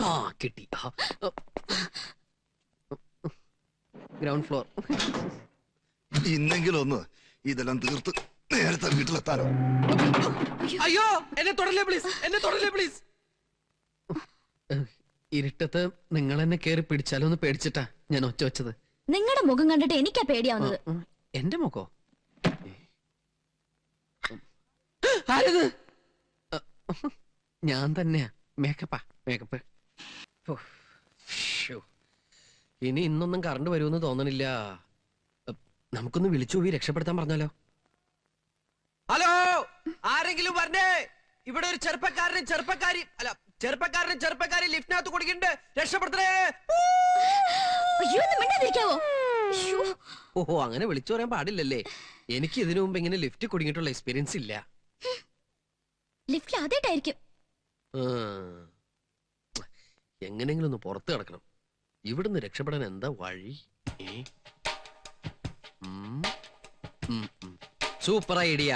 ആ കിട്ടി. Ground floor. ഇന്നെങ്കിലും ഒന്ന് ഇതെല്ലാം തീർത്ത് നേരത്തെ വീട്ടിലെത്താനോ. അയ്യോ എന്നെ തൊടല്ലേ പ്ലീസ്, എന്നെ തൊടല്ലേ പ്ലീസ്. ഇരുട്ടത്ത് നിങ്ങൾ എന്നെ കേറി പിടിച്ചാലോന്ന് പേടിച്ചിട്ടാ ഞാൻ ഒച്ച വെച്ചത്. നിങ്ങളുടെ മുഖം കണ്ടിട്ട് എനിക്കാ പേടിയാവുന്നത്. എന്റെ മുഖോ? ആരത്? ഞാൻ തന്നെയാ. മേക്കപ്പ്. ഇനി ഇന്നൊന്നും കറണ്ട് വരുമെന്ന് തോന്നണില്ല. നമുക്കൊന്ന് വിളിച്ചു പോയി രക്ഷപ്പെടുത്താൻ പറഞ്ഞാലോ? ഹലോ, ആരെങ്കിലും പറഞ്ഞേ? ഇവിടെ ഒരു ചെറുപ്പക്കാരി ലിഫ്റ്റിനകത്ത് കൊടുക്കണ്ട്. രക്ഷപ്പെടുത്തണേ. ഓഹോ, അങ്ങനെ വിളിച്ചു പറയാൻ പാടില്ലല്ലേ? എനിക്ക് ഇതിനു മുമ്പ് ഇങ്ങനെ ലിഫ്റ്റ് കുടുങ്ങിയിട്ടുള്ള എക്സ്പീരിയൻസ് ഇല്ല. ലിഫ്റ്റിൽ ആദ്യമായിട്ടായിരിക്കും. എങ്ങനെങ്കിലും ഒന്ന് പുറത്ത് കിടക്കണം. ഇവിടുന്ന് രക്ഷപ്പെടാൻ എന്താ വഴി? Super idea.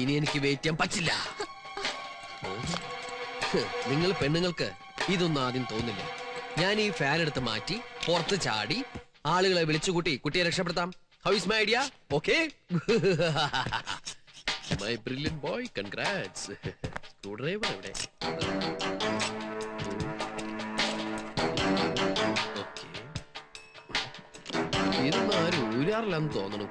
ഇനി എനിക്ക് വെയിറ്റ് ചെയ്യാൻ പറ്റില്ല. നിങ്ങൾ പെണ്ണുങ്ങൾക്ക് ഇതൊന്നും ആദ്യം തോന്നില്ല. ഞാൻ ഈ ഫാൻ എടുത്ത് മാറ്റി പുറത്ത് ചാടി ആളുകളെ വിളിച്ചുകൂട്ടി കുട്ടിയെ രക്ഷപ്പെടുത്താം. How is my idea? Okay? My brilliant boy, congrats. Screwdriver എവിടെ? ഓക്കേ, ഇതൊന്നും ആരും ഊരാറില്ലാന്ന് തോന്നണം.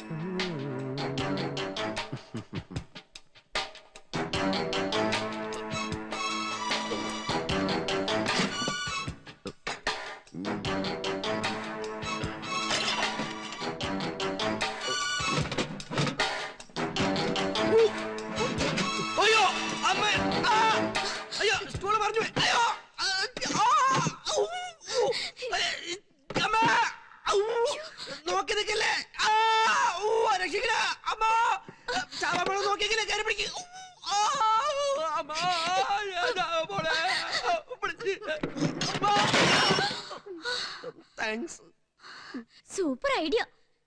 Super idea.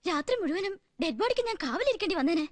രാത്രി മുഴുവനും ഡെഡ് ബോഡിക്ക് ഞാൻ കാവലിരിക്കേണ്ടി വന്നേനെ.